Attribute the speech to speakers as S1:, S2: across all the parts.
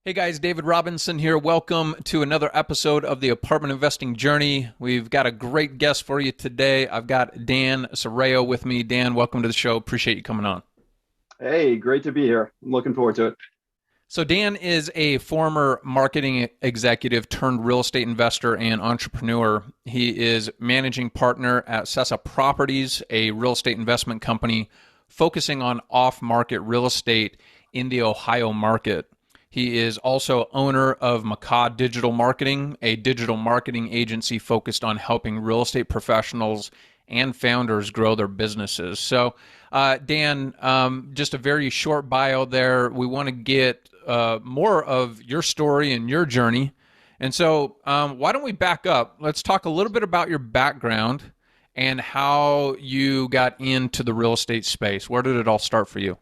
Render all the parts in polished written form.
S1: Hey guys, David Robinson here. Welcome to another episode of the Apartment Investing Journey. We've got a great guest for you today. I've got Dan Sarao with me. Dan, welcome to the show. Appreciate you coming on.
S2: Hey, great to be here. I'm looking forward to it.
S1: So, Dan is a former marketing executive turned real estate investor and entrepreneur. He is managing partner at Sessa Properties, a real estate investment company focusing on off market real estate in the Ohio market. He is also owner of Macaw Digital Marketing, a digital marketing agency focused on helping real estate professionals and founders grow their businesses. So, Dan, just a very short bio there. We want to get more of your story and your journey. And so, why don't we back up? Let's talk a little bit about your background and how you got into the real estate space. Where did it all start for you?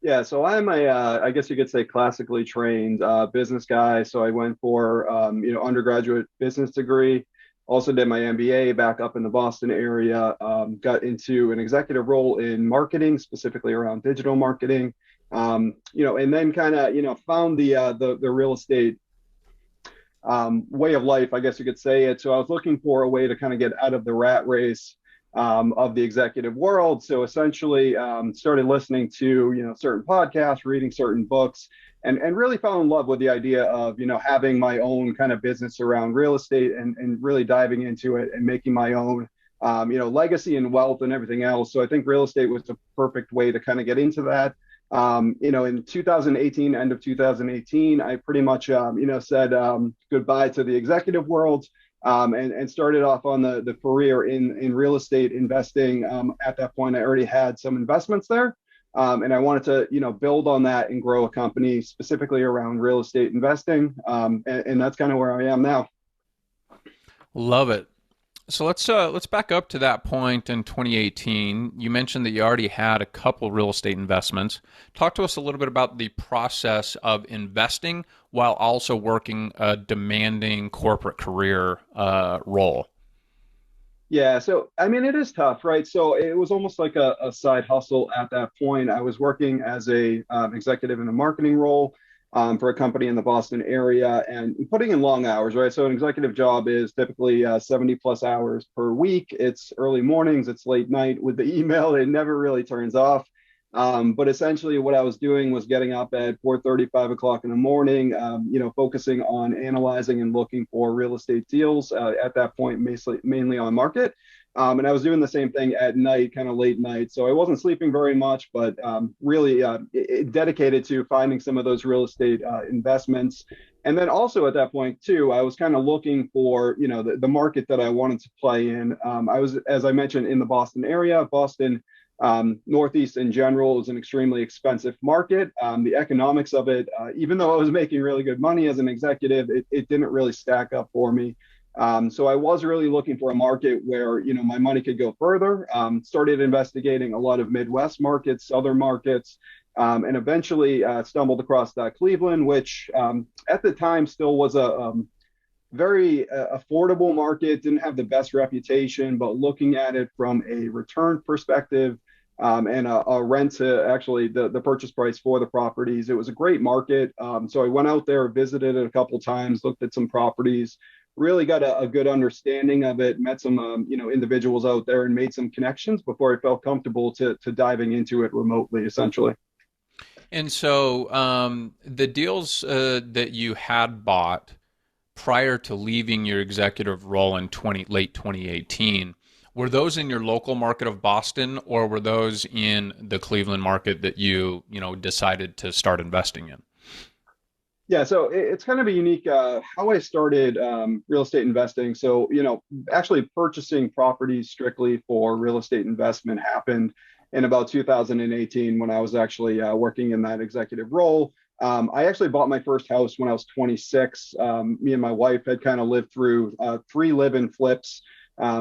S2: Yeah, so I'm I guess you could say classically trained business guy. So I went for, undergraduate business degree. Also did my MBA back up in the Boston area. Got into an executive role in marketing, specifically around digital marketing. And then kind of, found the real estate way of life, I guess you could say it. So I was looking for a way to kind of get out of the rat race of the executive world. So essentially, started listening to certain podcasts, reading certain books, and really fell in love with the idea of having my own kind of business around real estate and really diving into it and making my own legacy and wealth and everything else. So I think real estate was the perfect way to kind of get into that. In 2018, end of 2018, I pretty much, said goodbye to the executive world and started off on the career in real estate investing. At that point, I already had some investments there. And I wanted to, build on that and grow a company specifically around real estate investing. And that's kind of where I am now.
S1: Love it. So let's back up to that point in 2018. You mentioned that you already had a couple real estate investments. Talk to us a little bit about the process of investing while also working a demanding corporate career role.
S2: Yeah, so I mean, it is tough, right? So it was almost like a side hustle at that point. I was working as a executive in a marketing role for a company in the Boston area and putting in long hours, right? So an executive job is typically 70 plus hours per week. It's early mornings, it's late night with the email. It never really turns off. But essentially, what I was doing was getting up at 4:30, 5 o'clock in the morning, focusing on analyzing and looking for real estate deals at that point, mainly on market. And I was doing the same thing at night, kind of late night. So I wasn't sleeping very much, but really dedicated to finding some of those real estate investments. And then also at that point too, I was kind of looking for, the market that I wanted to play in. I was, as I mentioned, in the Boston area. Boston Northeast in general is an extremely expensive market. The economics of it, even though I was making really good money as an executive, it didn't really stack up for me. So I was really looking for a market where my money could go further. Started investigating a lot of Midwest markets, Southern markets, and eventually stumbled across Cleveland, which at the time still was a very affordable market, didn't have the best reputation, but looking at it from a return perspective and a rent to actually the purchase price for the properties, it was a great market. So I went out there, visited it a couple times, looked at some properties, really got a good understanding of it, met some individuals out there and made some connections before I felt comfortable to diving into it remotely, essentially.
S1: And so the deals that you had bought prior to leaving your executive role in late 2018, were those in your local market of Boston, or were those in the Cleveland market that you decided to start investing in?
S2: Yeah, so it's kind of a unique how I started real estate investing. So, actually purchasing properties strictly for real estate investment happened in about 2018 when I was actually working in that executive role. I actually bought my first house when I was 26. Me and my wife had kind of lived through three live-in flips.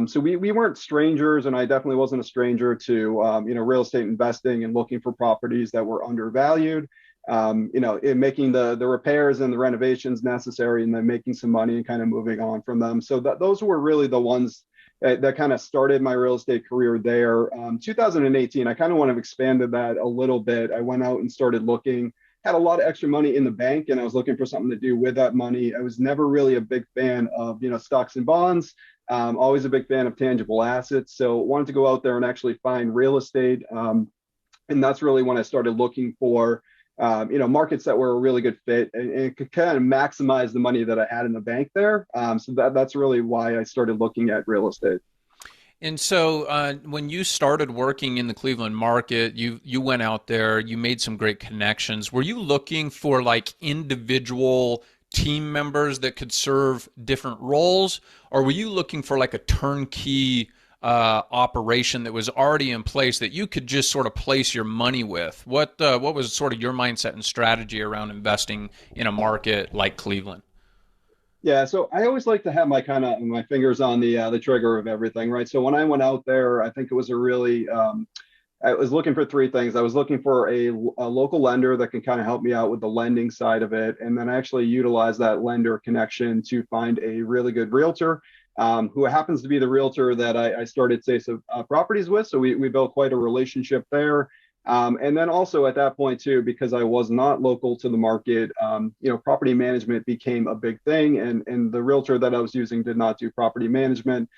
S2: So we weren't strangers, and I definitely wasn't a stranger to real estate investing and looking for properties that were undervalued. In making the repairs and the renovations necessary, and then making some money and kind of moving on from them. So those were really the ones that kind of started my real estate career there. 2018, I kind of want to have expanded that a little bit. I went out and started looking had a lot of extra money in the bank and I was looking for something to do with that money. I was never really a big fan of, stocks and bonds. Always a big fan of tangible assets. So wanted to go out there and actually find real estate. And that's really when I started looking for, markets that were a really good fit and could kind of maximize the money that I had in the bank there. So that's really why I started looking at real estate.
S1: And so, when you started working in the Cleveland market, you went out there, you made some great connections. Were you looking for like individual team members that could serve different roles, or were you looking for like a turnkey operation that was already in place that you could just sort of place your money with? What was sort of your mindset and strategy around investing in a market like Cleveland?
S2: Yeah, so I always like to have my fingers on the trigger of everything, right? So when I went out there, I think it was a really I was looking for three things. I was looking for a local lender that can kind of help me out with the lending side of it, and then actually utilize that lender connection to find a really good realtor, who happens to be the realtor that I started Sasa Properties with. So we built quite a relationship there. And then also at that point too, because I was not local to the market, property management became a big thing, and the realtor that I was using did not do property management.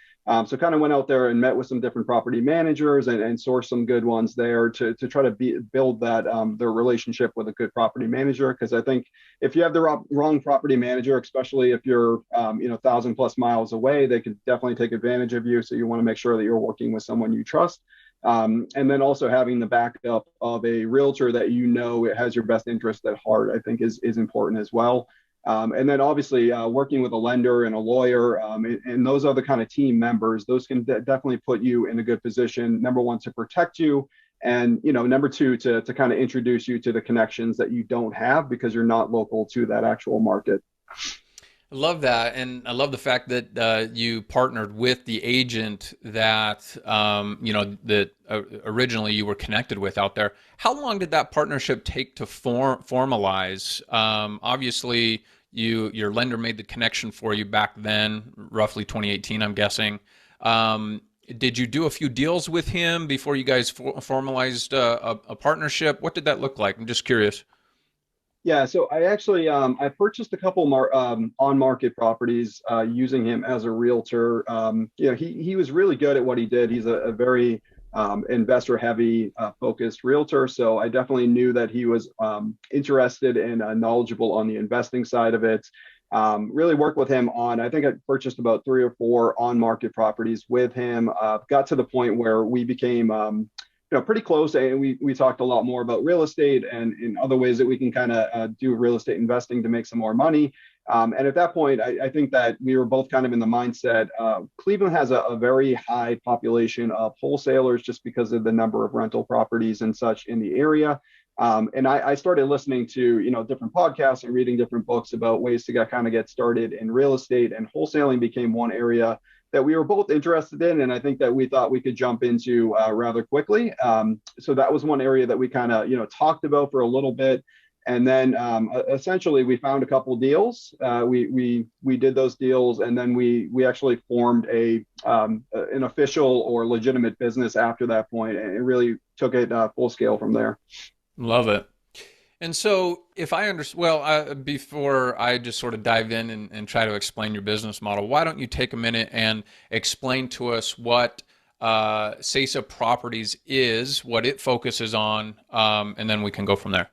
S2: So kind of went out there and met with some different property managers and sourced some good ones there to try to build that their relationship with a good property manager. Because I think if you have the wrong property manager, especially if you're 1,000+ miles away, they could definitely take advantage of you. So you want to make sure that you're working with someone you trust. And then also having the backup of a realtor that it has your best interest at heart, I think is important as well. And then obviously working with a lender and a lawyer, and those are the kind of team members. Those can definitely put you in a good position. Number one, to protect you, and number two, to kind of introduce you to the connections that you don't have because you're not local to that actual market.
S1: I love that, and I love the fact that you partnered with the agent that that originally you were connected with out there. How long did that partnership take to formalize? Obviously, your lender made the connection for you back then, roughly 2018, I'm guessing. Did you do a few deals with him before you guys formalized a partnership? What did that look like? I'm just curious.
S2: Yeah, so I actually I purchased a couple on-market properties using him as a realtor. He was really good at what he did. He's a very investor-heavy focused realtor, so I definitely knew that he was interested and knowledgeable on the investing side of it. Really worked with him on. I think I purchased about 3 or 4 on-market properties with him. Got to the point where we became pretty close, and we talked a lot more about real estate and in other ways that we can kind of do real estate investing to make some more money. And at that point, I think that we were both kind of in the mindset. Cleveland has a very high population of wholesalers just because of the number of rental properties and such in the area. And I started listening to different podcasts and reading different books about ways to get started in real estate, and wholesaling became one area that we were both interested in, and I think that we thought we could jump into rather quickly. So that was one area that we kind of talked about for a little bit, and then essentially we found a couple deals. We did those deals, and then we actually formed an official or legitimate business after that point, and it really took it full scale from there.
S1: Love it. And so, if I understand, well, before I just sort of dive in and try to explain your business model, why don't you take a minute and explain to us what Sasa Properties is, what it focuses on, and then we can go from there.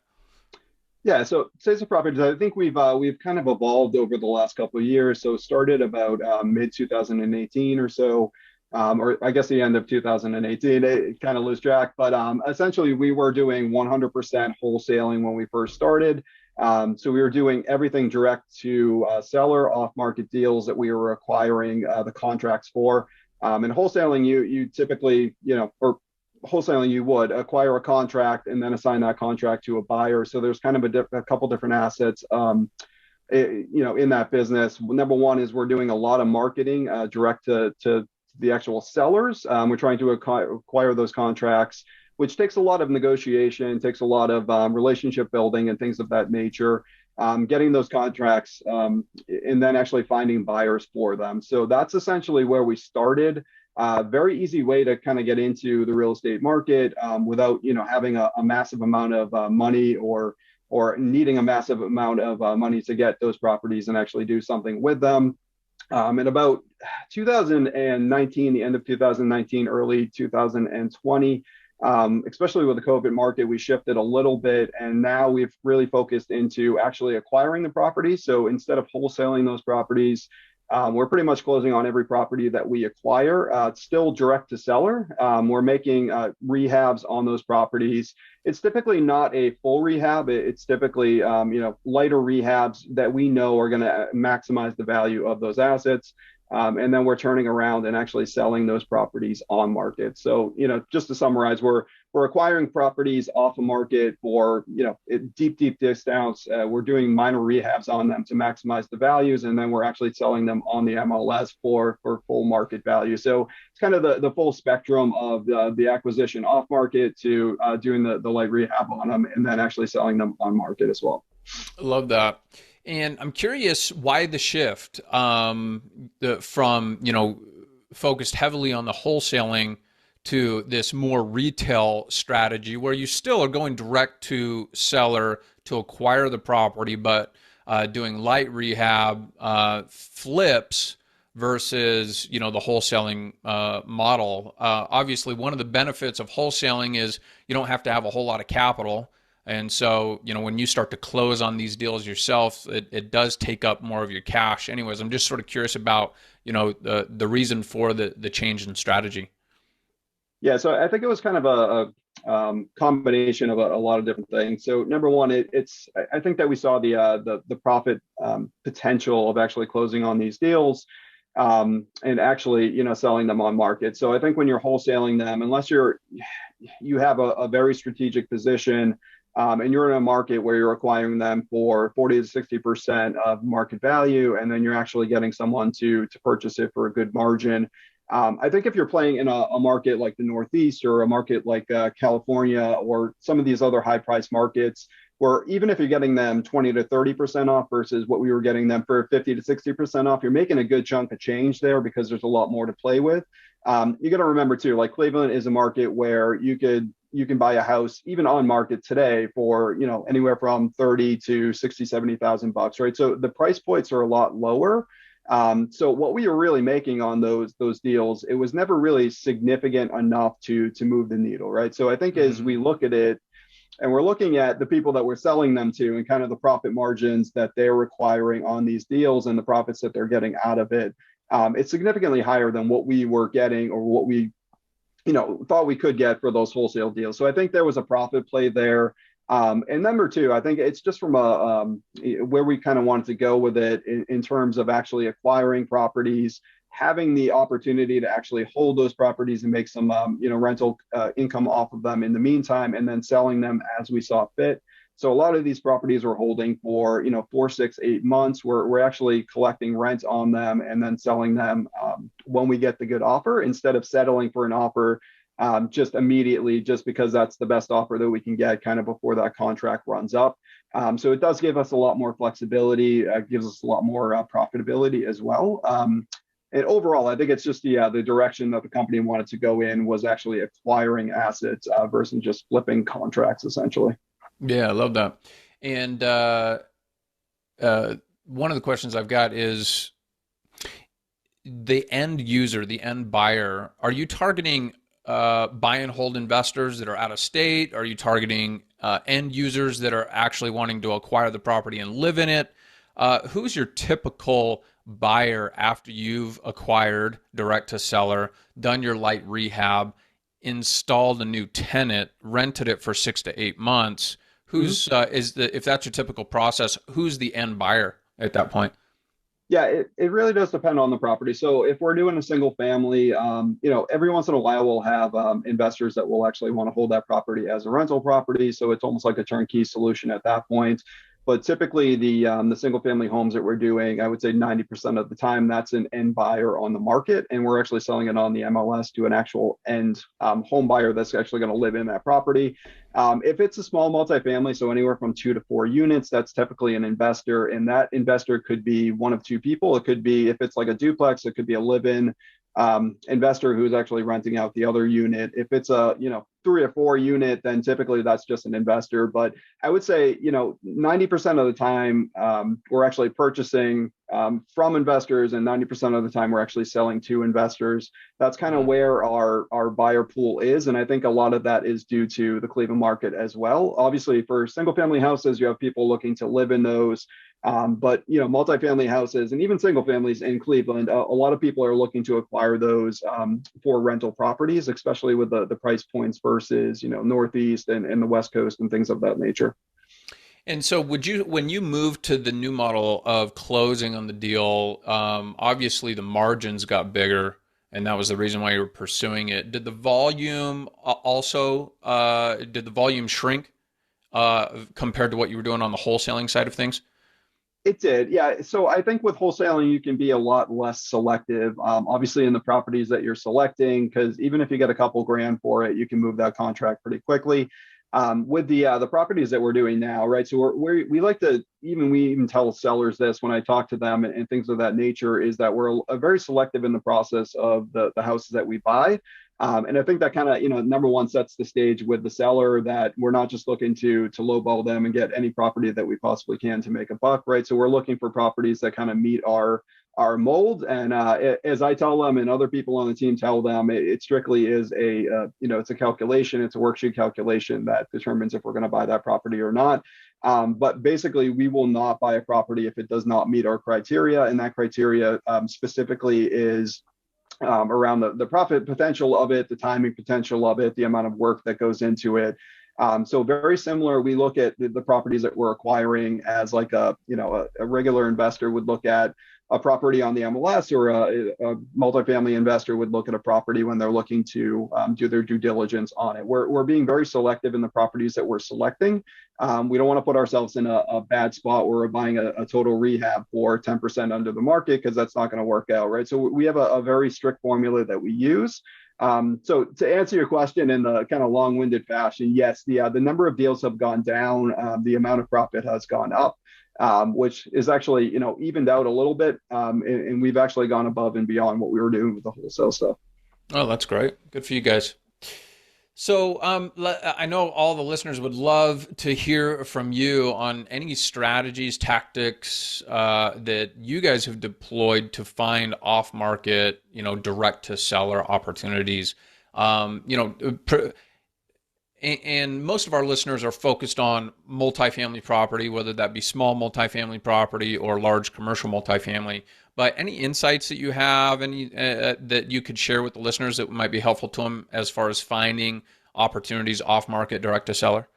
S2: Yeah, so Canovo Properties, I think we've kind of evolved over the last couple of years. So started about mid 2018 or so, or I guess the end of 2018. It kind of lose track, but essentially we were doing 100% wholesaling when we first started. So we were doing everything direct to seller, off-market deals that we were acquiring the contracts for. And wholesaling, you typically, or wholesaling, you would acquire a contract and then assign that contract to a buyer. So there's kind of a couple different assets, in that business. Number one is we're doing a lot of marketing direct to the actual sellers. We're trying to acquire those contracts, which takes a lot of negotiation, takes a lot of relationship building and things of that nature. Getting those contracts and then actually finding buyers for them. So that's essentially where we started. Very easy way to kind of get into the real estate market without having a massive amount of money or or needing a massive amount of money to get those properties and actually do something with them. In about 2019, the end of 2019, early 2020, especially with the COVID market, we shifted a little bit, and now we've really focused into actually acquiring the property. So instead of wholesaling those properties, we're pretty much closing on every property that we acquire. It's still direct to seller. We're making rehabs on those properties. It's typically not a full rehab. It's typically lighter rehabs that we know are going to maximize the value of those assets. And then we're turning around and actually selling those properties on market. So, just to summarize, we're acquiring properties off the market for, deep discounts. We're doing minor rehabs on them to maximize the values, and then we're actually selling them on the MLS for full market value. So it's kind of the full spectrum of the acquisition off market to doing the light rehab on them, and then actually selling them on market as well.
S1: Love that. And I'm curious why the shift from, focused heavily on the wholesaling to this more retail strategy where you still are going direct to seller to acquire the property, but doing light rehab flips versus, the wholesaling model. Obviously, one of the benefits of wholesaling is you don't have to have a whole lot of capital. And so, when you start to close on these deals yourself, it does take up more of your cash. Anyways, I'm just sort of curious about, the reason for the change in strategy.
S2: Yeah, so I think it was kind of a combination of a lot of different things. So number one, I think that we saw the profit potential of actually closing on these deals and actually, selling them on market. So I think when you're wholesaling them, unless you have a very strategic position, and you're in a market where you're acquiring them for 40 to 60% of market value, and then you're actually getting someone to purchase it for a good margin. I think if you're playing in a market like the Northeast or a market like California or some of these other high price markets, where even if you're getting them 20 to 30% off versus what we were getting them for 50 to 60% off, you're making a good chunk of change there because there's a lot more to play with. You got to remember too, like Cleveland is a market where you can buy a house even on market today for, anywhere from 30 to 60, 70,000 bucks, right? So the price points are a lot lower. So what we were really making on those deals, it was never really significant enough to move the needle, right? So I think as we look at it, and we're looking at the people that we're selling them to and kind of the profit margins that they're requiring on these deals and the profits that they're getting out of it, it's significantly higher than what we were getting or what we thought we could get for those wholesale deals. So I think there was a profit play there. And number two, I think it's just from where we kind of wanted to go with it in terms of actually acquiring properties, having the opportunity to actually hold those properties and make some rental income off of them in the meantime, and then selling them as we saw fit. So a lot of these properties we're holding for 4, 6, 8 months. We're actually collecting rent on them and then selling them when we get the good offer, instead of settling for an offer just immediately, just because that's the best offer that we can get kind of before that contract runs up. So it does give us a lot more flexibility, gives us a lot more profitability as well. And overall, I think it's just the direction that the company wanted to go in was actually acquiring assets versus just flipping contracts, essentially.
S1: Yeah, I love that. And one of the questions I've got is the end user, the end buyer. Are you targeting buy and hold investors that are out of state? Are you targeting end users that are actually wanting to acquire the property and live in it? Who's your typical buyer after you've acquired direct to seller, done your light rehab, installed a new tenant, rented it for 6 to 8 months? Who's if that's your typical process, who's the end buyer at that point?
S2: Yeah, it really does depend on the property. So if we're doing a single family, every once in a while we'll have investors that will actually want to hold that property as a rental property. So it's almost like a turnkey solution at that point. But typically the single family homes that we're doing, I would say 90% of the time, that's an end buyer on the market. And we're actually selling it on the MLS to an actual end home buyer that's actually going to live in that property. If it's a small multifamily, so anywhere from 2 to 4 units, that's typically an investor. And that investor could be one of two people. It could be, if it's like a duplex, it could be a live-in investor who's actually renting out the other unit. If it's a 3 or 4 unit, then typically that's just an investor. But I would say, 90% of the time, we're actually purchasing from investors, and 90% of the time we're actually selling to investors. That's kind of where our buyer pool is. And I think a lot of that is due to the Cleveland market as well. Obviously, for single family houses, you have people looking to live in those. But multifamily houses and even single families in Cleveland, a lot of people are looking to acquire those for rental properties, especially with the price points versus Northeast and the West Coast and things of that nature.
S1: And so when you moved to the new model of closing on the deal, obviously the margins got bigger, and that was the reason why you were pursuing it. Did the volume shrink compared to what you were doing on the wholesaling side of things?
S2: It did, yeah. So I think with wholesaling, you can be a lot less selective, obviously in the properties that you're selecting, because even if you get a couple grand for it, you can move that contract pretty quickly. With the properties that we're doing now, right? So we like to we even tell sellers this when I talk to them and things of that nature, is that we're very selective in the process of the houses that we buy. And I think that kind of, number one, sets the stage with the seller, that we're not just looking to lowball them and get any property that we possibly can to make a buck, right? So we're looking for properties that kind of meet our mold. And as I tell them, and other people on the team tell them, it strictly is it's a calculation, it's a worksheet calculation that determines if we're going to buy that property or not. But basically, we will not buy a property if it does not meet our criteria, and that criteria specifically is around the profit potential of it, the timing potential of it, the amount of work that goes into it. So very similar, we look at the properties that we're acquiring as like a regular investor would look at a property on the MLS, or a multifamily investor would look at a property when they're looking to do their due diligence on it. We're being very selective in the properties that we're selecting. We don't want to put ourselves in a bad spot where we're buying a total rehab for 10% under the market, because that's not going to work out, right? So we have a very strict formula that we use. So to answer your question in the kind of long-winded fashion, yes, the number of deals have gone down. The amount of profit has gone up, which is actually, evened out a little bit. And we've actually gone above and beyond what we were doing with the wholesale stuff.
S1: Oh, that's great. Good for you guys. So I know all the listeners would love to hear from you on any strategies, tactics that you guys have deployed to find off-market, direct to seller opportunities. And most of our listeners are focused on multifamily property, whether that be small multifamily property or large commercial multifamily. But any insights that you have, any that you could share with the listeners that might be helpful to them as far as finding opportunities off market, direct to seller?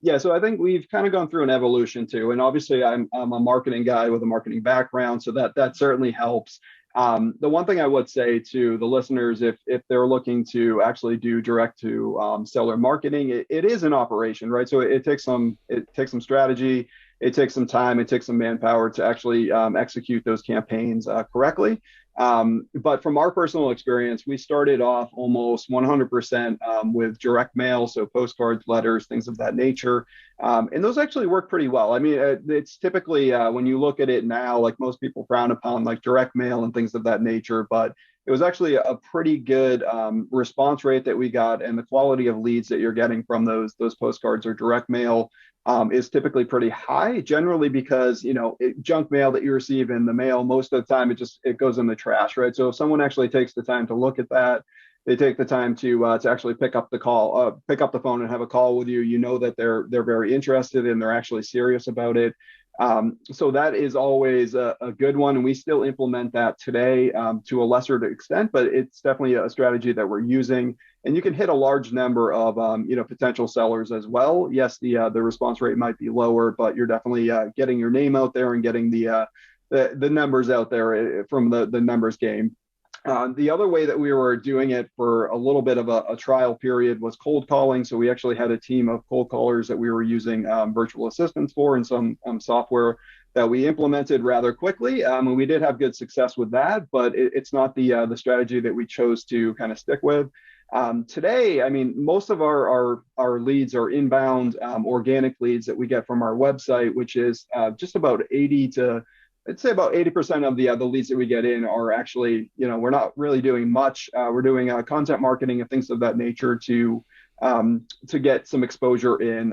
S2: Yeah, so I think we've kind of gone through an evolution too, and obviously I'm a marketing guy with a marketing background, so that certainly helps. The one thing I would say to the listeners, if they're looking to actually do direct to seller marketing, it is an operation, right? So it takes some strategy, it takes some time, it takes some manpower to actually execute those campaigns correctly. But from our personal experience, we started off almost 100% with direct mail, so postcards, letters, things of that nature. And those actually work pretty well. I mean, it's typically, when you look at it now, like most people frown upon like direct mail and things of that nature, but it was actually a pretty good response rate that we got, and the quality of leads that you're getting from those postcards or direct mail is typically pretty high, generally because junk mail that you receive in the mail, most of the time it goes in the trash, right? So if someone actually takes the time to look at that, they take the time to actually pick up the phone and have a call with you, that they're very interested and they're actually serious about it. So that is always a good one, and we still implement that today to a lesser extent, but it's definitely a strategy that we're using. And you can hit a large number of potential sellers as well. Yes, the response rate might be lower, but you're definitely getting your name out there and getting the numbers out there from the numbers game. The other way that we were doing it for a little bit of a trial period was cold calling. So we actually had a team of cold callers that we were using virtual assistants for, and some software that we implemented rather quickly. And we did have good success with that, but it's not the strategy that we chose to kind of stick with. Today, I mean, most of our leads are inbound organic leads that we get from our website, which is just about 80 to I'd say about 80% of the leads that we get in are actually, we're not really doing much. We're doing content marketing and things of that nature to get some exposure in,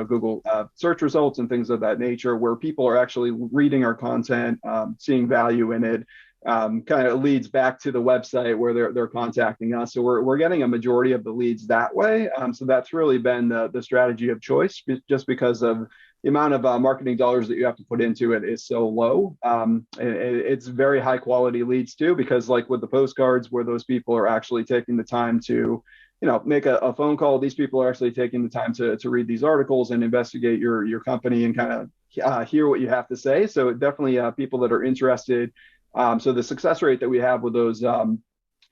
S2: Google search results and things of that nature, where people are actually reading our content, seeing value in it. Kind of leads back to the website where they're contacting us. So we're getting a majority of the leads that way. So that's really been the strategy of choice, just because of the amount of marketing dollars that you have to put into it is so low. It's very high quality leads too, because like with the postcards, where those people are actually taking the time to, make a phone call. These people are actually taking the time to read these articles and investigate your company and kind of hear what you have to say. So definitely people that are interested. So the success rate that we have with those,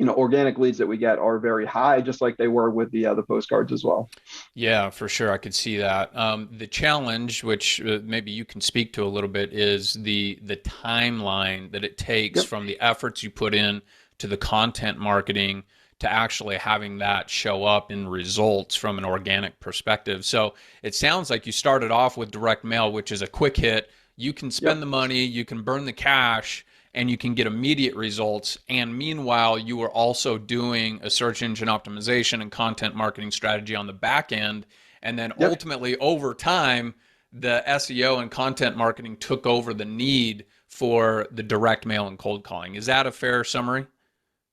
S2: organic leads that we get are very high, just like they were with the postcards as well.
S1: Yeah, for sure. I could see that. The challenge, which maybe you can speak to a little bit, is the timeline that it takes
S2: Yep.
S1: from the efforts you put in to the content marketing to actually having that show up in results from an organic perspective. So it sounds like you started off with direct mail, which is a quick hit. You can spend
S2: Yep.
S1: the money, you can burn the cash, and you can get immediate results. And meanwhile, you were also doing a search engine optimization and content marketing strategy on the back end. And then
S2: Yep.
S1: ultimately, over time, the SEO and content marketing took over the need for the direct mail and cold calling. Is that a fair summary?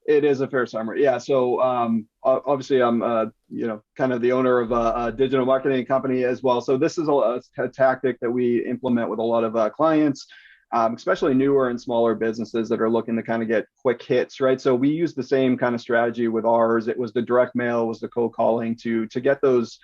S2: It is a fair summary. Yeah. So obviously, I'm kind of the owner of a digital marketing company as well. So this is a tactic that we implement with a lot of clients, especially newer and smaller businesses that are looking to kind of get quick hits, right? So we use the same kind of strategy with ours. It was the direct mail, was the cold calling to get those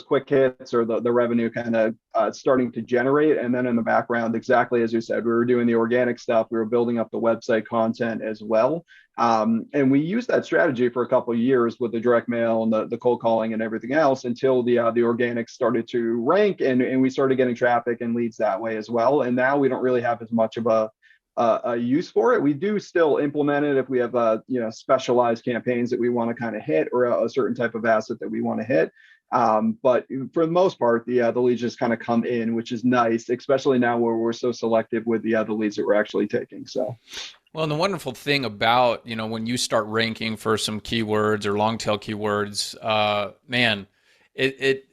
S2: quick hits, or the revenue kind of starting to generate. And then in the background, exactly as you said, we were doing the organic stuff. We were building up the website content as well. And we used that strategy for a couple of years with the direct mail and the cold calling and everything else, until the organic started to rank, and we started getting traffic and leads that way as well. And now we don't really have as much of a use for it. We do still implement it if we have specialized campaigns that we want to kind of hit, or a certain type of asset that we want to hit. But for the most part, the leads just kind of come in, which is nice, especially now where we're so selective with the leads that we're actually taking. So,
S1: Well, and the wonderful thing about, when you start ranking for some keywords or long tail keywords, man, it, it,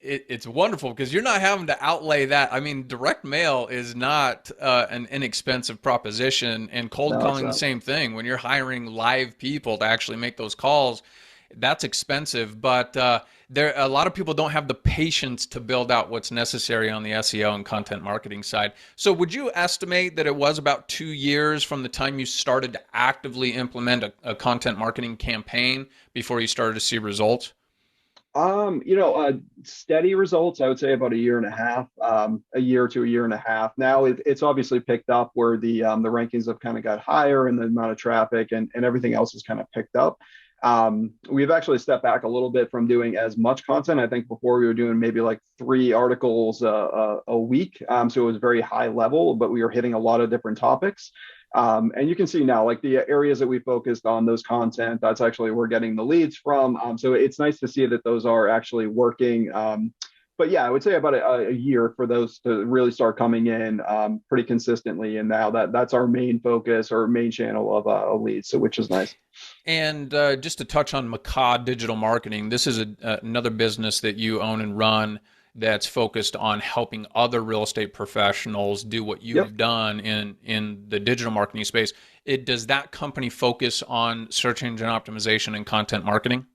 S1: it, it's wonderful because you're not having to outlay that. I mean, direct mail is not an inexpensive proposition, and cold
S2: no, it's
S1: calling the
S2: not.
S1: same thing. When you're hiring live people to actually make those calls, that's expensive, but there a lot of people don't have the patience to build out what's necessary on the SEO and content marketing side. So would you estimate that it was about 2 years from the time you started to actively implement content marketing campaign before you started to see results?
S2: Steady results, I would say about a year and a half, a year to a year and a half. Now it's obviously picked up, where the rankings have kind of got higher, and the amount of traffic and everything else has kind of picked up. We've actually stepped back a little bit from doing as much content. I think before we were doing maybe like 3 articles a week. So it was very high level, but we were hitting a lot of different topics. And you can see now, like the areas that we focused on those content, that's actually where we're getting the leads from. So it's nice to see that those are actually working. But yeah, I would say about a year for those to really start coming in pretty consistently. And now that's our main focus, or main channel of leads, so which is nice.
S1: And just to touch on Macaw Digital Marketing, this is another business that you own and run that's focused on helping other real estate professionals do what you've
S2: Yep.
S1: done in the digital marketing space. Does that company focus on search engine optimization and content marketing?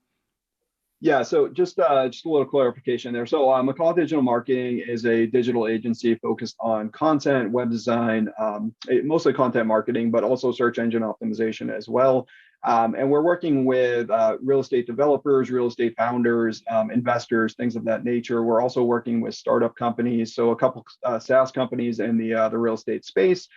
S2: Yeah, so just a little clarification there. So McCall Digital Marketing is a digital agency focused on content, web design, mostly content marketing, but also search engine optimization as well. And we're working with real estate developers, real estate founders, investors, things of that nature. We're also working with startup companies, so a couple SaaS companies in the real estate space.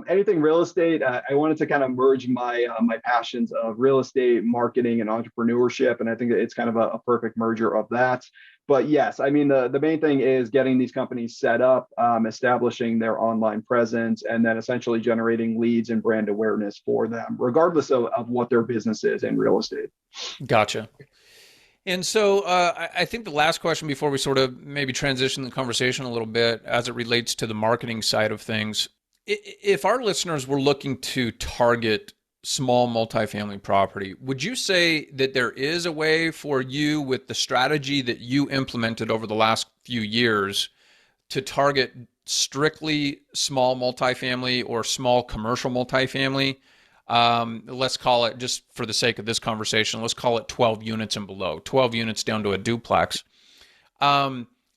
S2: Anything real estate, I wanted to kind of merge my passions of real estate, marketing, and entrepreneurship, and I think it's kind of a perfect merger of that. But yes, I mean the main thing is getting these companies set up, establishing their online presence, and then essentially generating leads and brand awareness for them, regardless of what their business is in real estate.
S1: Gotcha. And so I think the last question before we sort of maybe transition the conversation a little bit as it relates to the marketing side of things, if our listeners were looking to target small multifamily property, would you say that there is a way for you with the strategy that you implemented over the last few years to target strictly small multifamily or small commercial multifamily? Let's call it, just for the sake of this conversation, let's call it 12 units and below, 12 units down to a duplex.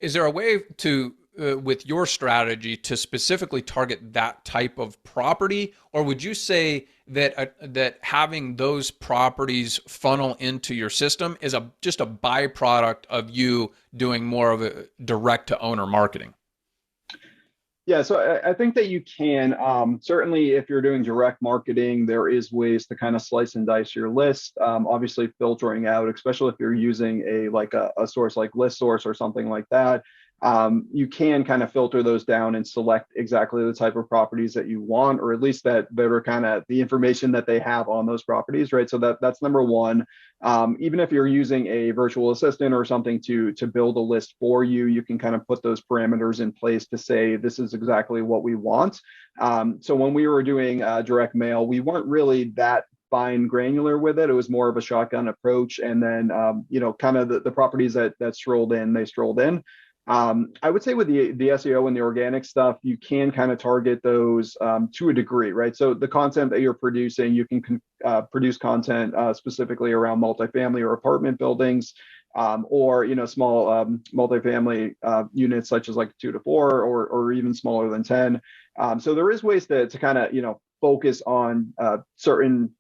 S1: Is there a way to, with your strategy, to specifically target that type of property, or would you say that that having those properties funnel into your system is just a byproduct of you doing more of a direct to owner marketing?
S2: Yeah, so I think that you can. Certainly, if you're doing direct marketing, there is ways to kind of slice and dice your list. Obviously, filtering out, especially if you're using a source like ListSource or something like that. You can kind of filter those down and select exactly the type of properties that you want, or at least that are kind of the information that they have on those properties, right? So that's number one. Even if you're using a virtual assistant or something to build a list for you, you can kind of put those parameters in place to say this is exactly what we want. So when we were doing direct mail, we weren't really that fine granular with it. It was more of a shotgun approach, and then kind of the properties that strolled in, they strolled in. I would say with the SEO and the organic stuff, you can kind of target those to a degree, right? So the content that you're producing, you can produce content specifically around multifamily or apartment buildings, or small multifamily units such as like 2 to 4 or even smaller than 10. So there is ways to kind of focus on certain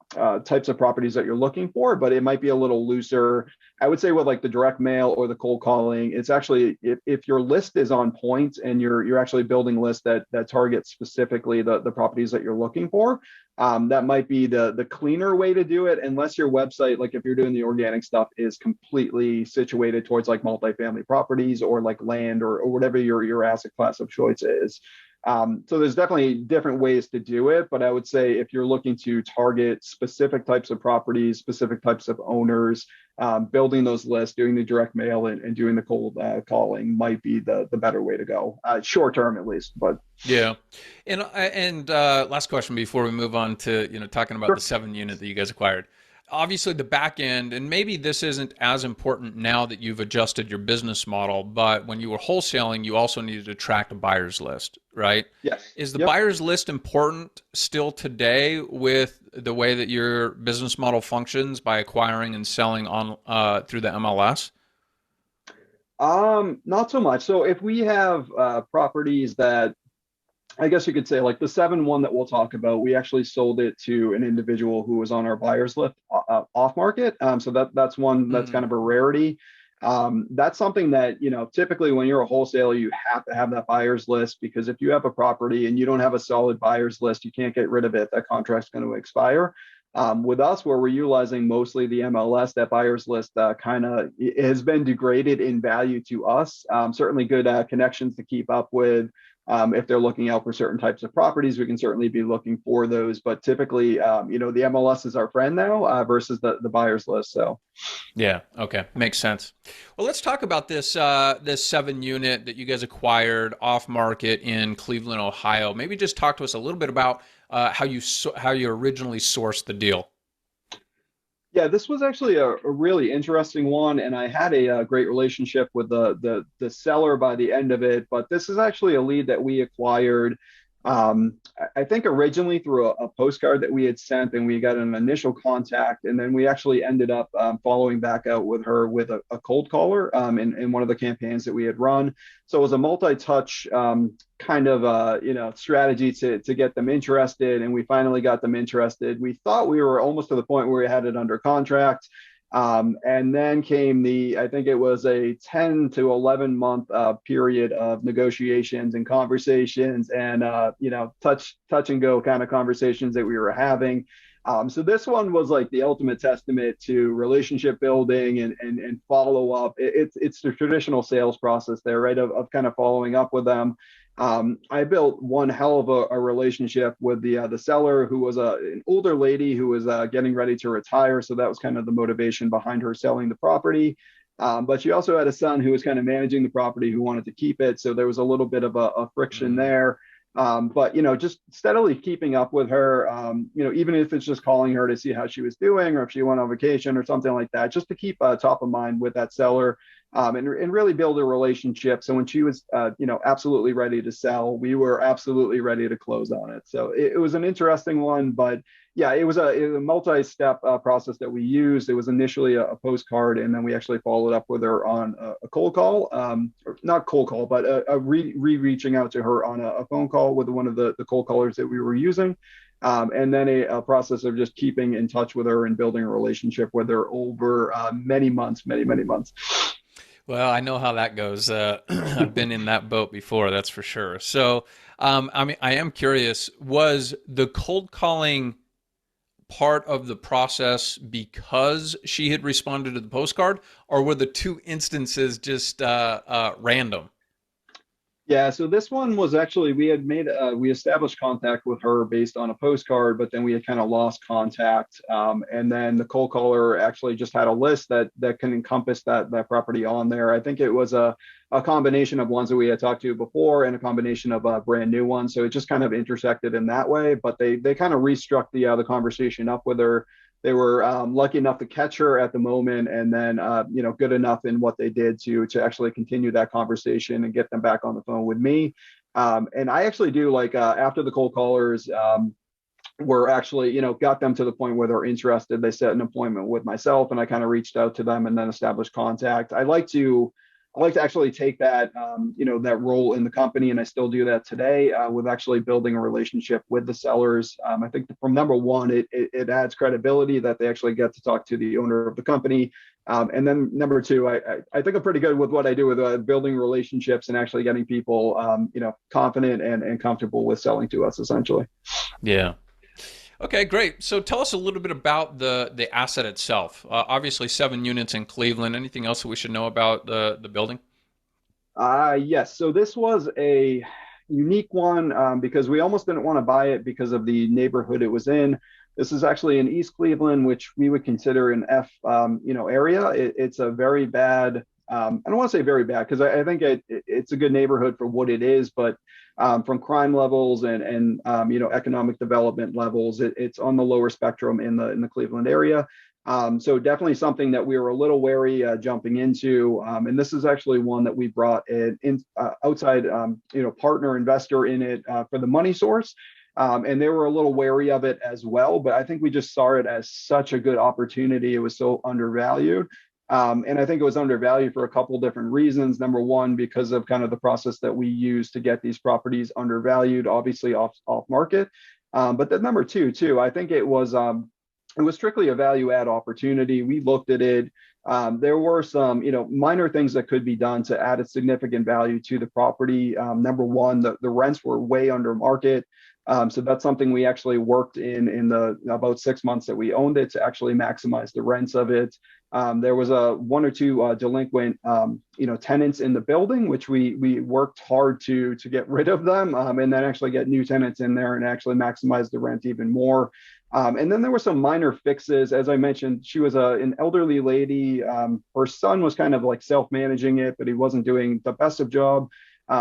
S2: types of properties that you're looking for, but it might be a little looser. I would say with like the direct mail or the cold calling, it's actually if your list is on point and you're actually building lists that target specifically the properties that you're looking for, that might be the cleaner way to do it, unless your website, like if you're doing the organic stuff, is completely situated towards like multifamily properties or like land or whatever your asset class of choice is. So there's definitely different ways to do it, but I would say if you're looking to target specific types of properties, specific types of owners, building those lists, doing the direct mail and doing the cold calling might be the better way to go, short term at least. But
S1: Yeah, and last question before we move on to talking about the
S2: sure.
S1: 7 unit that you guys acquired. Obviously, the back end, and maybe this isn't as important now that you've adjusted your business model, but when you were wholesaling, you also needed to attract a buyer's list, right?
S2: Yes.
S1: Is the
S2: Yep.
S1: buyer's list important still today with the way that your business model functions by acquiring and selling on through the MLS?
S2: Not so much. So if we have properties that I guess you could say like the 7 one that we'll talk about, we actually sold it to an individual who was on our buyers list off market. So that's one that's kind
S1: Mm,
S2: of a rarity. That's something that, typically when you're a wholesaler, you have to have that buyers list, because if you have a property and you don't have a solid buyers list, you can't get rid of it. That contract's going to expire. With us, where we're utilizing mostly the MLS, that buyers list kind of has been degraded in value to us. Certainly good connections to keep up with. If they're looking out for certain types of properties, we can certainly be looking for those. But typically, the MLS is our friend now versus the buyers list. So,
S1: yeah. Okay. Makes sense. Well, let's talk about this 7 unit that you guys acquired off market in Cleveland, Ohio. Maybe just talk to us a little bit about how you originally sourced the deal.
S2: yeah, this was actually a really interesting one, and I had a great relationship with the seller by the end of it. But this is actually a lead that we acquired, I think originally through a postcard that we had sent, and we got an initial contact, and then we actually ended up following back out with her with a cold caller in one of the campaigns that we had run. So it was a multi-touch kind of strategy to get them interested, and we finally got them interested. We thought we were almost to the point where we had it under contract. And then came I think it was a 10 to 11 month period of negotiations and conversations and, touch and go kind of conversations that we were having. So this one was like the ultimate testament to relationship building and follow up. It's the traditional sales process there, right? Of kind of following up with them. I built one hell of a relationship with the seller, who was an older lady who was getting ready to retire. So that was kind of the motivation behind her selling the property. But she also had a son who was kind of managing the property, who wanted to keep it. So there was a little bit of a friction
S1: Mm.
S2: there. But just steadily keeping up with her, even if it's just calling her to see how she was doing, or if she went on vacation or something like that, just to keep top of mind with that seller, and really build a relationship. So when she was, absolutely ready to sell, we were absolutely ready to close on it. So it was an interesting one, but yeah, it was a multi-step process that we used. It was initially a postcard, and then we actually followed up with her on a cold call, or not cold call, but reaching out to her on a phone call with one of the cold callers that we were using. And then a process of just keeping in touch with her and building a relationship with her over many months, many months.
S1: Well, I know how that goes. I've been in that boat before, that's for sure. So, I mean, I am curious, was the cold calling part of the process because she had responded to the postcard, or were the two instances just random?
S2: Yeah, so this one was actually, we established contact with her based on a postcard, but then we had kind of lost contact. And then the cold caller actually just had a list that can encompass that property on there. I think it was a combination of ones that we had talked to before and a combination of brand new ones. So it just kind of intersected in that way. But they kind of restruck the conversation up with her. They were lucky enough to catch her at the moment, and then good enough in what they did to actually continue that conversation and get them back on the phone with me. And I actually do, like, after the cold callers were actually, got them to the point where they're interested, they set an appointment with myself, and I kind of reached out to them and then established contact. I like to actually take that role in the company, and I still do that today, with actually building a relationship with the sellers. I think from number one, it adds credibility that they actually get to talk to the owner of the company. And then number two, I think I'm pretty good with what I do with building relationships and actually getting people, confident and comfortable with selling to us, essentially.
S1: Yeah. Okay, great. So tell us a little bit about the asset itself. Obviously, 7 units in Cleveland. Anything else that we should know about the building?
S2: Yes. So this was a unique one, because we almost didn't want to buy it because of the neighborhood it was in. This is actually in East Cleveland, which we would consider an F, area. It's a very bad. I don't want to say very bad, because I think it's a good neighborhood for what it is, but from crime levels and economic development levels, it's on the lower spectrum in the Cleveland area. So definitely something that we were a little wary jumping into. And this is actually one that we brought in outside, partner investor in it for the money source. And they were a little wary of it as well, but I think we just saw it as such a good opportunity. It was so undervalued. And I think it was undervalued for a couple of different reasons. Number one, because of kind of the process that we use to get these properties undervalued, obviously off market. But then number two, too, I think it was strictly a value add opportunity. We looked at it. There were some, minor things that could be done to add a significant value to the property. Number one, the rents were way under market. So that's something we actually worked in the about 6 months that we owned it, to actually maximize the rents of it. There was one or two delinquent, tenants in the building, which we worked hard to get rid of them, and then actually get new tenants in there and actually maximize the rent even more. And then there were some minor fixes. As I mentioned, she was an elderly lady. Her son was kind of like self-managing it, but he wasn't doing the best of job.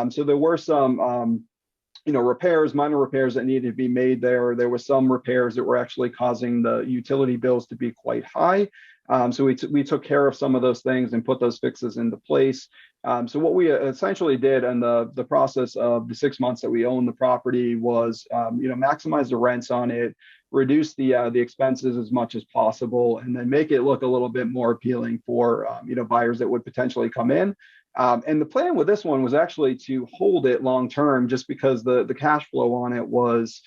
S2: So there were some, repairs, minor repairs that needed to be made there. There were some repairs that were actually causing the utility bills to be quite high. So we took care of some of those things and put those fixes into place. So what we essentially did in the process of the 6 months that we owned the property was, maximize the rents on it, reduce the expenses as much as possible, and then make it look a little bit more appealing for buyers that would potentially come in. And the plan with this one was actually to hold it long term, just because the cash flow on it was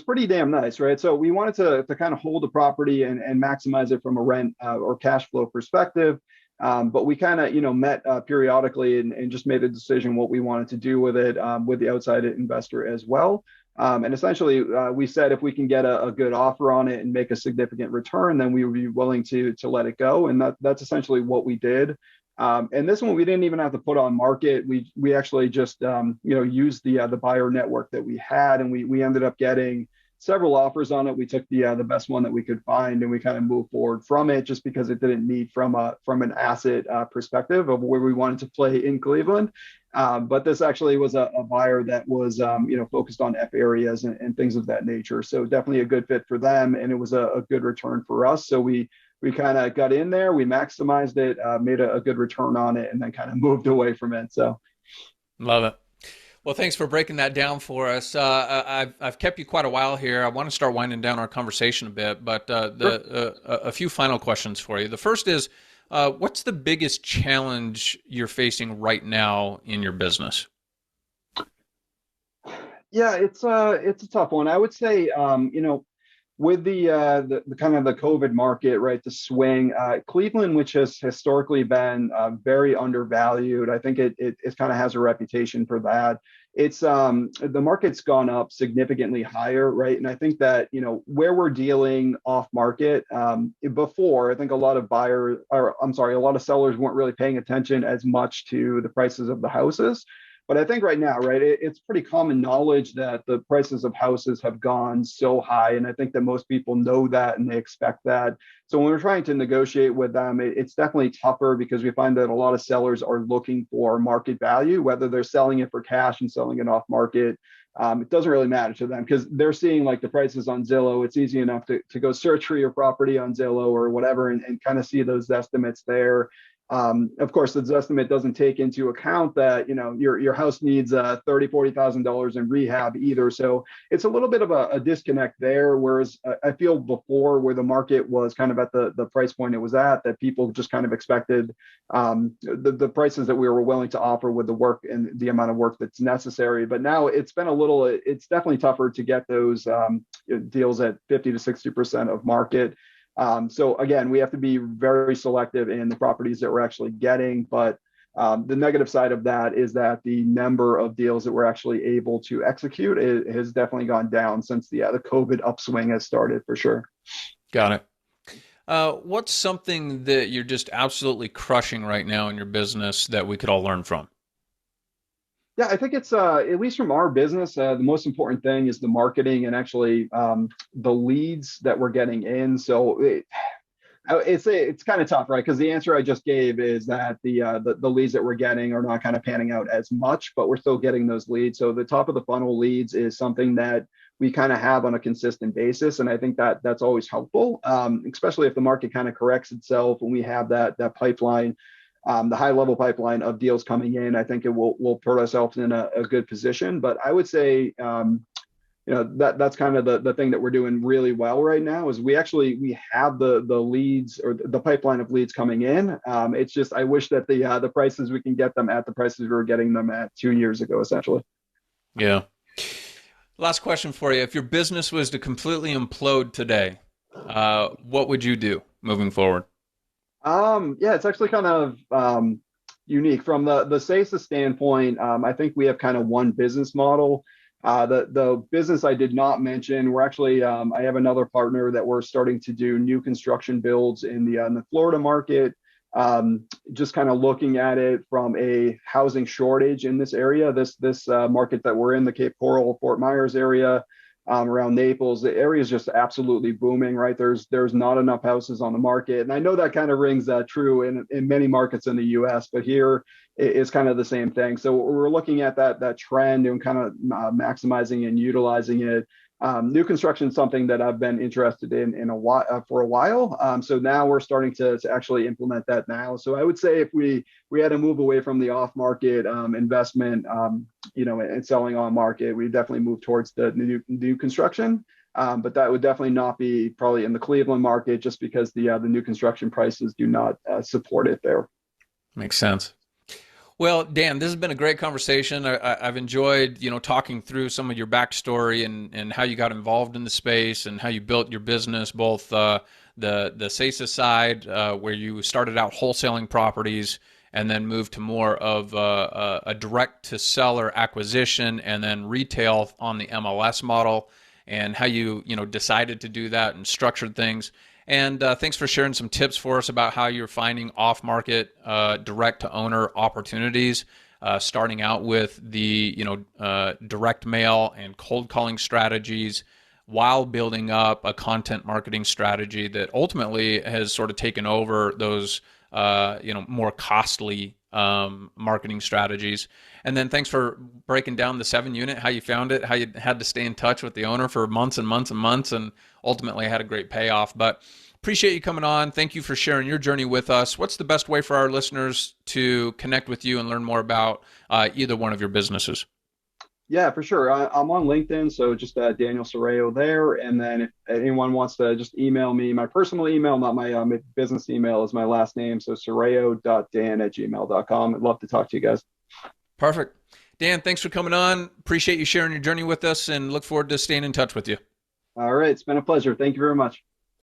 S2: pretty damn nice, right? So we wanted to kind of hold the property and maximize it from a rent or cash flow perspective. But we kind of met periodically and just made a decision what we wanted to do with it, with the outside investor as well. And essentially, we said if we can get a good offer on it and make a significant return, then we would be willing to let it go. And that's essentially what we did. And this one we didn't even have to put on market. We actually just used the buyer network that we had, and we ended up getting several offers on it. We took the best one that we could find, and we kind of moved forward from it, just because it didn't meet from an asset perspective of where we wanted to play in Cleveland. But this actually was a buyer that was focused on F areas and things of that nature. So definitely a good fit for them, and it was a good return for us. So we kind of got in there, we maximized it, made a good return on it, and then kind of moved away from it. So
S1: Love it. Well, thanks for breaking that down for us. I've kept you quite a while here. I want to start winding down our conversation a bit, but
S2: sure.
S1: a few final questions for you. The first is, what's the biggest challenge you're facing right now in your business?
S2: Yeah, it's a tough one. I would say, with the kind of the COVID market, right, the swing, Cleveland, which has historically been very undervalued, I think it kind of has a reputation for that. It's the market's gone up significantly higher, right? And I think that where we're dealing off market before, I think a lot of buyers, or I'm sorry, a lot of sellers weren't really paying attention as much to the prices of the houses. But I think right now, right, it's pretty common knowledge that the prices of houses have gone so high. And I think that most people know that and they expect that. So when we're trying to negotiate with them, it's definitely tougher because we find that a lot of sellers are looking for market value, whether they're selling it for cash and selling it off market. It doesn't really matter to them because they're seeing like the prices on Zillow. It's easy enough to go search for your property on Zillow or whatever and kind of see those estimates there. Of course, the estimate doesn't take into account that your house needs $30,000-$40,000 in rehab either. So it's a little bit of a disconnect there. Whereas I feel before, where the market was kind of at the price point it was at, that people just kind of expected the prices that we were willing to offer with the work and the amount of work that's necessary. But now it's definitely tougher to get those deals at 50 to 60% of market. So again, we have to be very selective in the properties that we're actually getting. But the negative side of that is that the number of deals that we're actually able to execute has definitely gone down since the COVID upswing has started, for sure.
S1: Got it. What's something that you're just absolutely crushing right now in your business that we could all learn from?
S2: Yeah, I think it's at least from our business, the most important thing is the marketing and actually the leads that we're getting in. So it's kind of tough, right? Because the answer I just gave is that the leads that we're getting are not kind of panning out as much, but we're still getting those leads. So the top of the funnel leads is something that we kind of have on a consistent basis, and I think that that's always helpful, especially if the market kind of corrects itself and we have that pipeline. The high level pipeline of deals coming in, I think it will put ourselves in a good position. But I would say, that's kind of the thing that we're doing really well right now is we have the leads or the pipeline of leads coming in. It's just I wish that the prices we can get them at the prices we were getting them at 2 years ago, essentially.
S1: Yeah. Last question for you. If your business was to completely implode today, what would you do moving forward?
S2: Yeah, it's actually kind of unique from the SASA standpoint. I think we have kind of one business model. The business I did not mention, we're actually I have another partner that we're starting to do new construction builds in the Florida market. Just kind of looking at it from a housing shortage in this area, this market that we're in, the Cape Coral, Fort Myers area. Around Naples, the area is just absolutely booming, right? There's not enough houses on the market. And I know that kind of rings true in many markets in the US, but here it's kind of the same thing. So we're looking at that trend and kind of maximizing and utilizing it. New construction is something that I've been interested in a while for a while. So now we're starting to actually implement that now. So I would say if we had to move away from the off market investment, and selling on market, we definitely move towards the new construction. But that would definitely not be probably in the Cleveland market just because the new construction prices do not support it there.
S1: Makes sense. Well, Dan, this has been a great conversation. I've enjoyed, talking through some of your backstory and how you got involved in the space and how you built your business, both the SASA side, where you started out wholesaling properties, and then moved to more of a direct to seller acquisition and then retail on the MLS model, and how you decided to do that and structured things. And thanks for sharing some tips for us about how you're finding off-market direct-to-owner opportunities, starting out with the direct mail and cold calling strategies, while building up a content marketing strategy that ultimately has sort of taken over those more costly marketing strategies. And then thanks for breaking down the 7 unit, how you found it, how you had to stay in touch with the owner for months and months and months, and ultimately had a great payoff. But appreciate you coming on. Thank you for sharing your journey with us. What's the best way for our listeners to connect with you and learn more about either one of your businesses?
S2: Yeah, for sure. I'm on LinkedIn, so just Daniel Sarao there. And then if anyone wants to just email me, my personal email, not my business email, is my last name. So sarao.dan@gmail.com. I'd love to talk to you guys.
S1: Perfect. Dan, thanks for coming on. Appreciate you sharing your journey with us and look forward to staying in touch with you.
S2: All right. It's been a pleasure. Thank you very much.